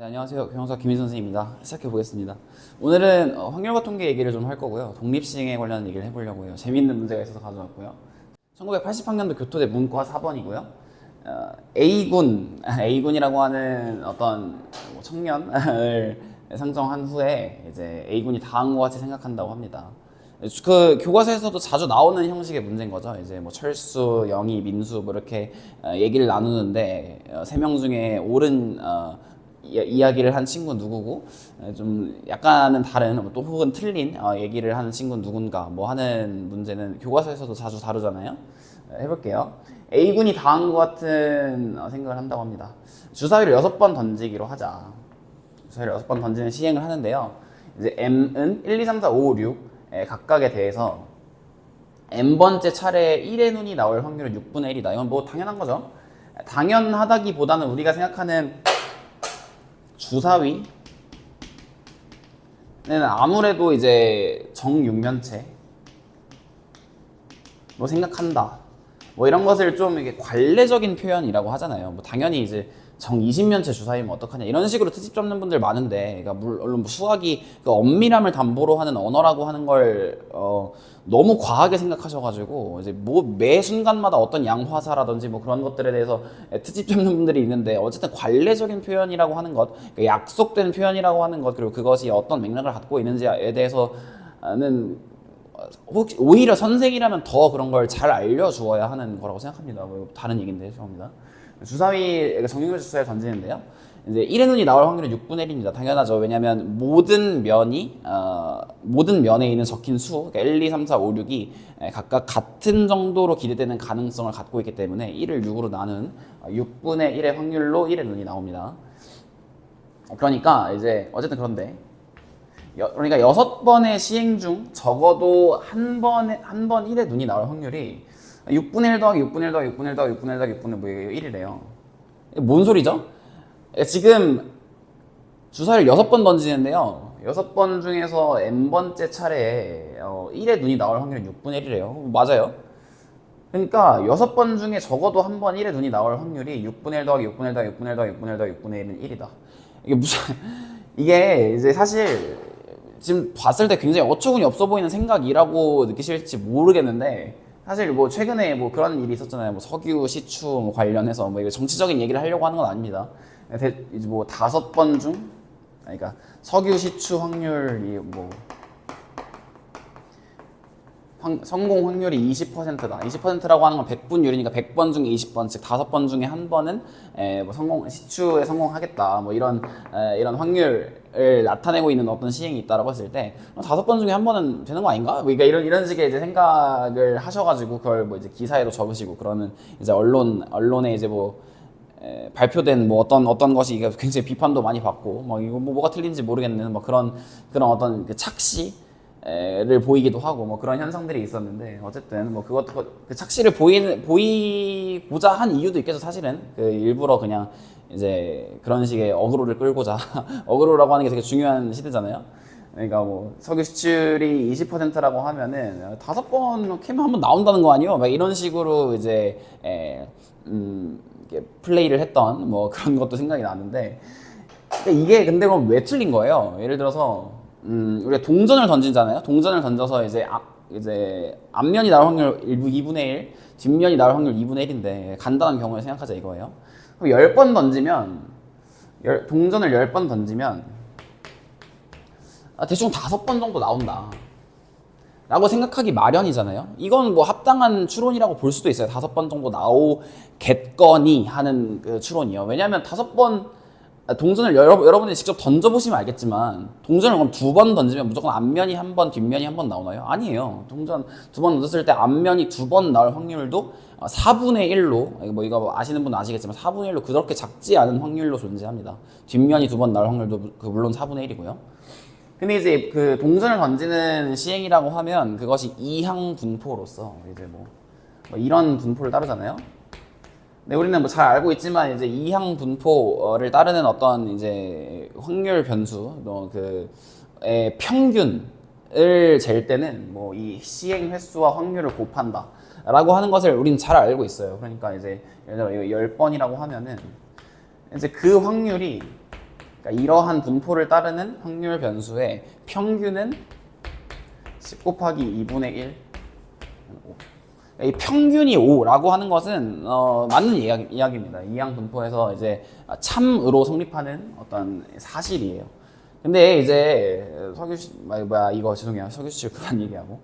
네, 안녕하세요. 경영사 김민선 선생님입니다. 시작해 보겠습니다. 오늘은 확률과 통계 얘기를 좀 할 거고요. 독립시행에 관련한 얘기를 해보려고 해요. 재미있는 문제가 있어서 가져왔고요. 1980학년도 교토대 문과 4번이고요. A군이라고 하는 어떤 청년을 상정한 후에 이제 A군이 다음과 같이 생각한다고 합니다. 그 교과서에서도 자주 나오는 형식의 문제인 거죠. 이제 뭐 철수, 영희, 민수 뭐 이렇게 얘기를 나누는데 세 명 중에 옳은 이야기를 한 친구는 누구고 좀 약간은 다른 또 혹은 틀린 얘기를 하는 친구는 누군가 뭐 하는 문제는 교과서에서도 자주 다루잖아요. 해볼게요. A군이 다음과 같은 생각을 한다고 합니다. 주사위를 6번 던지기로 하자. 주사위를 6번 던지는 시행을 하는데요. 이제 M은 1, 2, 3, 4, 5, 6 각각에 대해서 N번째 차례에 1의 눈이 나올 확률은 6분의 1이다. 이건 뭐 당연한 거죠. 당연하다기보다는 우리가 생각하는 주사위는 아무래도 이제 정육면체 뭐 생각한다 뭐 이런 것을 좀 이게 관례적인 표현이라고 하잖아요. 뭐 당연히 이제 정 20면체 주사위면 어떡하냐 이런 식으로 트집 잡는 분들 많은데, 그러니까 물론 수학이 그 엄밀함을 담보로 하는 언어라고 하는 걸 너무 과하게 생각하셔가지고 이제 뭐 매 순간마다 어떤 양화사라든지 뭐 그런 것들에 대해서 트집 잡는 분들이 있는데, 어쨌든 관례적인 표현이라고 하는 것, 그러니까 약속된 표현이라고 하는 것, 그리고 그것이 어떤 맥락을 갖고 있는지에 대해서는 혹시 오히려 선생이라면 더 그런 걸 잘 알려주어야 하는 거라고 생각합니다. 뭐 다른 얘기인데 죄송합니다. 주사위, 정육면 주사위를 던지는데요. 이제 1의 눈이 나올 확률은 6분의 1입니다. 당연하죠. 왜냐하면 모든 면에 있는 적힌 수, 그러니까 1, 2, 3, 4, 5, 6이 각각 같은 정도로 기대되는 가능성을 갖고 있기 때문에 1을 6으로 나눈 6분의 1의 확률로 1의 눈이 나옵니다. 그러니까 이제 어쨌든 그런데 그러니까 6번의 시행 중 적어도 한 번 1의 눈이 나올 확률이 6분의 1 더하기 6분의 1 더하기 6분의 1 더하기 6분의 1 더하기 6분의 뭐 1이래요. 뭔 소리죠? 지금 주사위를 6번 던지는데요. 6번 중에서 n번째 차례에 1의 눈이 나올 확률은 6분의 1이래요. 맞아요. 그러니까 6번 중에 적어도 한 번 1의 눈이 나올 확률이 6분의 1 더하기 6분의 1 더하기 6분의 1 더하기 6분의 1 더하기 6분의 1은 1이다. 이게 무슨 이게 이제 사실 지금 봤을 때 굉장히 어처구니 없어 보이는 생각이라고 느끼실지 모르겠는데, 사실 뭐 최근에 뭐 그런 일이 있었잖아요. 뭐 석유 시추 뭐 관련해서 뭐 이거 정치적인 얘기를 하려고 하는 건 아닙니다. 이제 뭐 5번 중, 그러니까 석유 시추 확률이 뭐 성공 확률이 20%다. 20%라고 하는 건 100분율이니까 100번 중에 20번, 즉 5번 중에 한 번은 뭐 시추에 성공하겠다. 뭐 이런 확률을 나타내고 있는 어떤 시행이 있다라고 했을 때 5번 중에 한 번은 되는 거 아닌가? 그러니까 이런 식의 이제 생각을 하셔가지고 그걸 뭐 이제 기사에도 적으시고 그러는 이제 언론에 이제 뭐 발표된 뭐 어떤 것이 굉장히 비판도 많이 받고 뭐 이거 뭐가 틀린지 모르겠는 뭐 그런 어떤 그 착시를 보이기도 하고 뭐 그런 현상들이 있었는데, 어쨌든 뭐 그것도 그 착시를 보이고자 한 이유도 있겠죠. 사실은 그 일부러 그냥 이제 그런 식의 어그로를 끌고자 어그로라고 하는 게 되게 중요한 시대잖아요. 그러니까 뭐 석유 수출이 20%라고 하면은 5번 캐면 한번 나온다는 거 아니에요? 막 이런 식으로 이제 플레이를 했던 뭐 그런 것도 생각이 나는데, 이게 근데 그럼 왜 틀린 거예요? 예를 들어서 우리가 동전을 던지잖아요. 동전을 던져서 이제 앞면이 나올 확률 2분의 1, 뒷면이 나올 확률 2분의 1인데 간단한 경우를 생각하자 이거예요. 그럼 10번 던지면 동전을 10번 던지면 대충 5번 정도 나온다 라고 생각하기 마련이잖아요. 이건 뭐 합당한 추론이라고 볼 수도 있어요. 5번 정도 나오겠거니 하는 그 추론이요. 왜냐하면 5번 동전을 여러분이 직접 던져보시면 알겠지만, 동전을 그럼 2번 던지면 무조건 앞면이 한 번, 뒷면이 한 번 나오나요? 아니에요. 동전 2번 던졌을 때 앞면이 2번 나올 확률도 4분의 1로, 뭐 이거 아시는 분은 아시겠지만 4분의 1로 그렇게 작지 않은 확률로 존재합니다. 뒷면이 2번 나올 확률도 물론 4분의 1이고요. 근데 이제 그 동전을 던지는 시행이라고 하면 그것이 이항 분포로서 이제 뭐 이런 분포를 따르잖아요. 네, 우리는 뭐 잘 알고 있지만 이제 이항 분포를 따르는 어떤 이제 확률 변수, 그의 평균을 잴 때는 뭐 이 시행 횟수와 확률을 곱한다라고 하는 것을 우리는 잘 알고 있어요. 그러니까 이제 예를 들어 10번이라고 하면은 이제 그 확률이 그러니까 이러한 분포를 따르는 확률 변수의 평균은 10 곱하기 2분의 1. 이 평균이 5라고 하는 것은 맞는 이야기입니다. 이항 분포에서 이제 참으로 성립하는 어떤 사실이에요. 근데 이제 이거 죄송해요. 석유씨 그만 얘기하고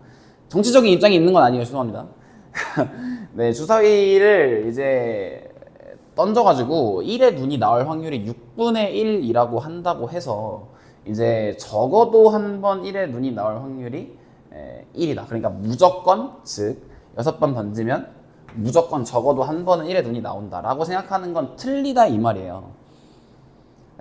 정치적인 입장이 있는 건 아니에요. 죄송합니다. 네, 주사위를 이제 던져가지고 1의 눈이 나올 확률이 6분의 1이라고 한다고 해서 이제 적어도 한 번 1의 눈이 나올 확률이 1이다. 그러니까 무조건, 즉 6번 던지면 무조건 적어도 한 번은 1의 눈이 나온다라고 생각하는 건 틀리다 이 말이에요.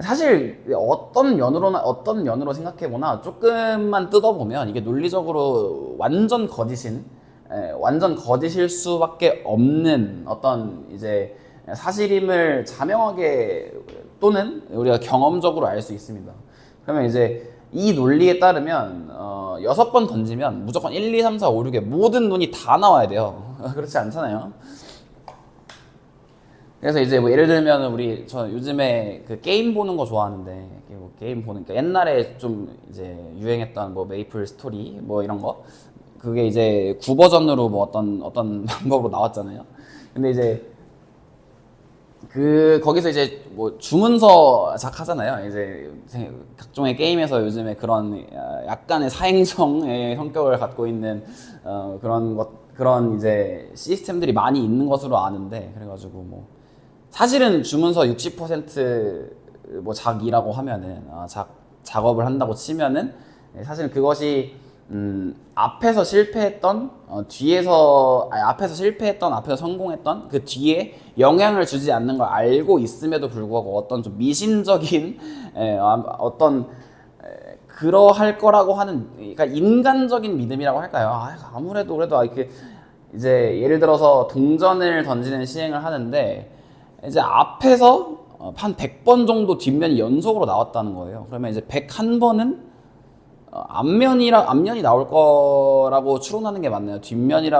사실 어떤 면으로 생각해보나 조금만 뜯어보면 이게 논리적으로 완전 거짓일 수밖에 없는 어떤 이제 사실임을 자명하게 또는 우리가 경험적으로 알 수 있습니다. 그러면 이제 이 논리에 따르면 6번 던지면 무조건 1, 2, 3, 4, 5, 6의 모든 눈이 다 나와야 돼요. 그렇지 않잖아요. 그래서 이제 뭐 예를 들면 저 요즘에 그 게임 보는 거 좋아하는데 뭐 게임 보니까 옛날에 좀 이제 유행했던 뭐 메이플 스토리 뭐 이런 거 그게 이제 9버전으로 뭐 어떤 방법으로 나왔잖아요. 근데 이제 거기서 이제 뭐 주문서 작하잖아요. 이제 각종의 게임에서 요즘에 그런 약간의 사행성의 성격을 갖고 있는 그런 이제 시스템들이 많이 있는 것으로 아는데 그래가지고 뭐 사실은 주문서 60%뭐 작이라고 하면은 작업을 한다고 치면은 사실은 그것이 앞에서 실패했던 앞에서 성공했던 그 뒤에 영향을 주지 않는 걸 알고 있음에도 불구하고 어떤 좀 미신적인 그러할 거라고 하는 그러니까 인간적인 믿음이라고 할까요? 아무래도 그래도 이렇게 이제 예를 들어서 동전을 던지는 시행을 하는데 이제 앞에서 한 100번 정도 뒷면이 연속으로 나왔다는 거예요. 그러면 이제 101번은 앞면이 나올 거라고 추론하는 게 맞나요? 뒷면이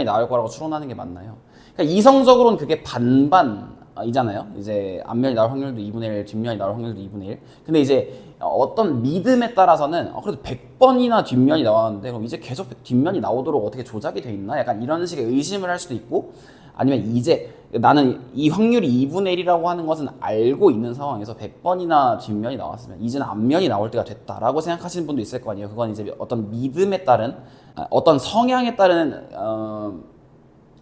나올 거라고 추론하는 게 맞나요? 그러니까 이성적으로는 그게 반반이잖아요. 이제 앞면이 나올 확률도 2분의 1, 뒷면이 나올 확률도 2분의 1. 근데 이제 어떤 믿음에 따라서는 그래도 100번이나 뒷면이 나왔는데 그럼 이제 계속 뒷면이 나오도록 어떻게 조작이 돼 있나? 약간 이런 식의 의심을 할 수도 있고 아니면 이제 나는 이 확률이 2분의 1이라고 하는 것은 알고 있는 상황에서 100번이나 뒷면이 나왔으면 이제는 앞면이 나올 때가 됐다라고 생각하시는 분도 있을 거 아니에요. 그건 이제 어떤 믿음에 따른 어떤 성향에 따른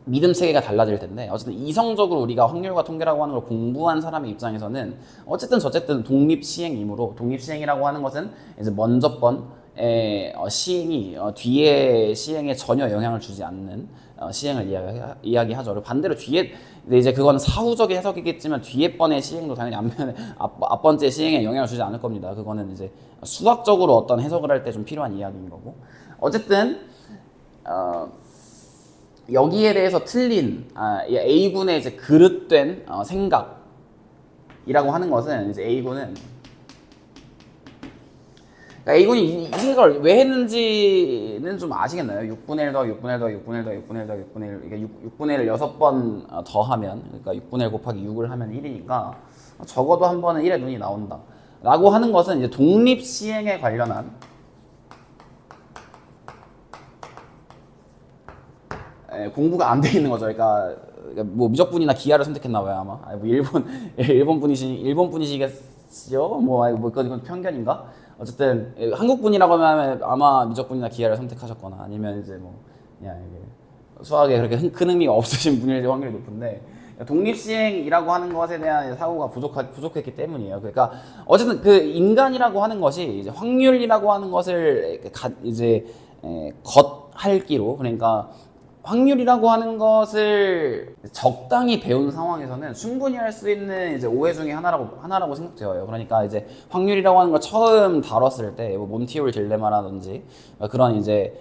믿음 체계가 달라질 텐데 어쨌든 이성적으로 우리가 확률과 통계라고 하는 걸 공부한 사람의 입장에서는 어쨌든 독립시행이므로 독립시행이라고 하는 것은 이제 먼저 번의 시행이 뒤에 시행에 전혀 영향을 주지 않는 시행을 이야기하죠. 그리고 반대로 뒤에 이제 그건 사후적인 해석이겠지만 뒤에 번의 시행도 당연히 앞 번째 시행에 영향을 주지 않을 겁니다. 그거는 이제 수학적으로 어떤 해석을 할 때 좀 필요한 이야기인 거고 어쨌든 여기에 대해서 틀린 A군의 이제 그릇된 생각이라고 하는 것은 이제 A군이 이 생각을 왜 했는지는 좀 아시겠나요? 6분의 1 더하기 6분의 1 더하기 6분의 1 더하기 6분의 1 더하기 6분의 1 이게 6분의 1을 6번 더하면 그러니까 6분의 1 곱하기 6을 하면 1이니까 적어도 한 번은 1의 눈이 나온다 라고 하는 것은 이제 독립시행에 관련한 공부가 안 돼 있는 거죠. 그러니까 뭐 미적분이나 기하를 선택했나 봐요 아마. 뭐 일본 분이시겠죠? 이건 편견인가? 어쨌든 한국 분이라고 하면 아마 미적분이나 기하를 선택하셨거나 아니면 이제 뭐 그냥 이게 수학에 그렇게 큰 흥미가 없으신 분일 확률이 높은데 독립시행이라고 하는 것에 대한 사고가 부족했기 때문이에요. 그러니까 어쨌든 그 인간이라고 하는 것이 이제 확률이라고 하는 것을 이제 겉핥기로 그러니까 확률이라고 하는 것을 적당히 배운 상황에서는 충분히 할 수 있는 이제 오해 중에 하나라고 생각돼요. 그러니까 이제 확률이라고 하는 걸 처음 다뤘을 때 뭐 몬티올 딜레마라든지 그런 이제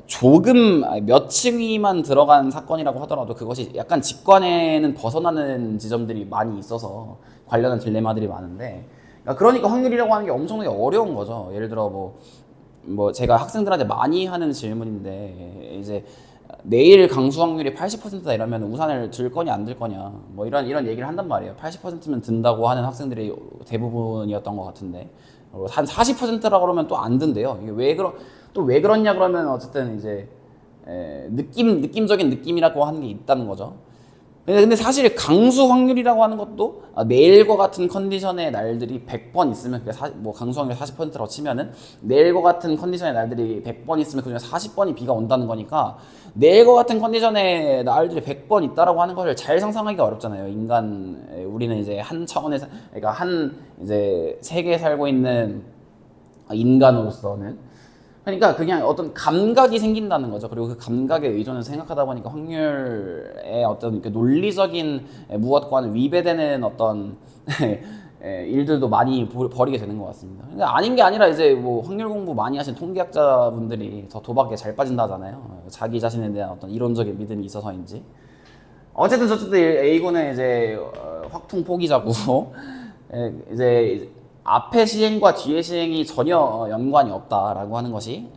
조금 몇 층위만 들어간 사건이라고 하더라도 그것이 약간 직관에는 벗어나는 지점들이 많이 있어서 관련한 딜레마들이 많은데 그러니까 확률이라고 하는 게 엄청나게 어려운 거죠. 예를 들어 뭐 제가 학생들한테 많이 하는 질문인데 이제 내일 강수 확률이 80%다 이러면 우산을 들 거냐 안 들 거냐 뭐 이런 얘기를 한단 말이에요. 80%면 든다고 하는 학생들이 대부분이었던 것 같은데 한 40%라 그러면 또 안 든대요. 이게 왜 그러냐 그러면 어쨌든 이제 느낌적인 느낌이라고 하는 게 있다는 거죠. 근데 사실 강수 확률이라고 하는 것도 내일과 같은 컨디션의 날들이 100번 있으면 뭐 강수 확률 40%라고 치면은 내일과 같은 컨디션의 날들이 100번 있으면 그중에 40번이 비가 온다는 거니까 내일과 같은 컨디션의 날들이 100번 있다라고 하는 것을 잘 상상하기가 어렵잖아요. 우리는 이제 한 차원에서 그러니까 한 이제 세계에 살고 있는 인간으로서는 그러니까 그냥 어떤 감각이 생긴다는 거죠. 그리고 그 감각의 의존을 생각하다 보니까 확률의 어떤 논리적인 무엇과는 위배되는 어떤 일들도 많이 벌이게 되는 것 같습니다. 그러니까 아닌 게 아니라 이제 뭐 확률 공부 많이 하신 통계학자분들이 더 도박에 잘 빠진다잖아요. 자기 자신에 대한 어떤 이론적인 믿음이 있어서인지. 어쨌든 A군은 이제 확통 포기자고 이제 앞에 시행과 뒤에 시행이 전혀 연관이 없다라고 하는 것이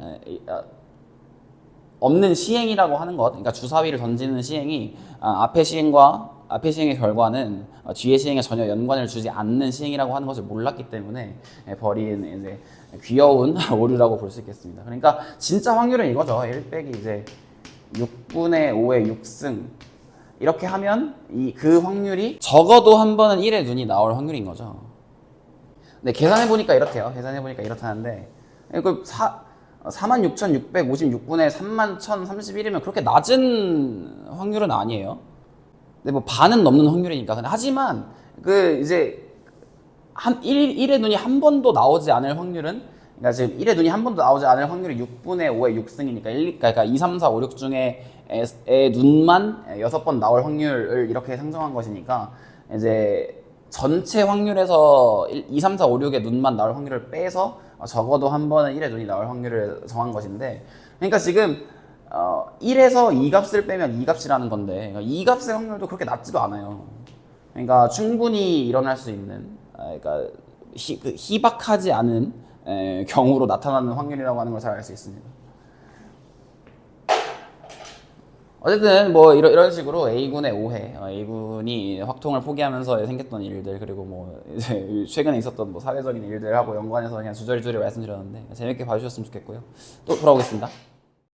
없는 시행이라고 하는 것, 그러니까 주사위를 던지는 시행이 앞에 시행의 결과는 뒤에 시행에 전혀 연관을 주지 않는 시행이라고 하는 것을 몰랐기 때문에 벌인 이제 귀여운 오류라고 볼 수 있겠습니다. 그러니까 진짜 확률은 이거죠. 1 빼기 이제 6분의 5의 6승 이렇게 하면 그 확률이 적어도 한 번은 1의 눈이 나올 확률인 거죠. 네, 계산해보니까 이렇대요. 계산해보니까 이렇다는데, 46,656분의 31,031이면 그렇게 낮은 확률은 아니에요. 근데 뭐 반은 넘는 확률이니까. 근데 하지만, 이제, 1의 눈이 한 번도 나오지 않을 확률은, 그러니까 지금 1의 눈이 한 번도 나오지 않을 확률이 6분의 5의 6승이니까, 그러니까 2, 3, 4, 5, 6 중에 눈만 6번 나올 확률을 이렇게 상정한 것이니까, 이제, 전체 확률에서 2, 3, 4, 5, 6의 눈만 나올 확률을 빼서 적어도 한 번은 1의 눈이 나올 확률을 정한 것인데 그러니까 지금 1에서 2값을 빼면 2값이라는 건데 그러니까 2값의 확률도 그렇게 낮지도 않아요. 그러니까 충분히 일어날 수 있는 그러니까 희박하지 않은 경우로 나타나는 확률이라고 하는 걸 잘 알 수 있습니다. 어쨌든 뭐 이런 식으로 A군의 오해, A군이 확통을 포기하면서 생겼던 일들 그리고 뭐 이제 최근에 있었던 뭐 사회적인 일들하고 연관해서 그냥 주저리주저리 말씀드렸는데 재밌게 봐주셨으면 좋겠고요. 또 돌아오겠습니다.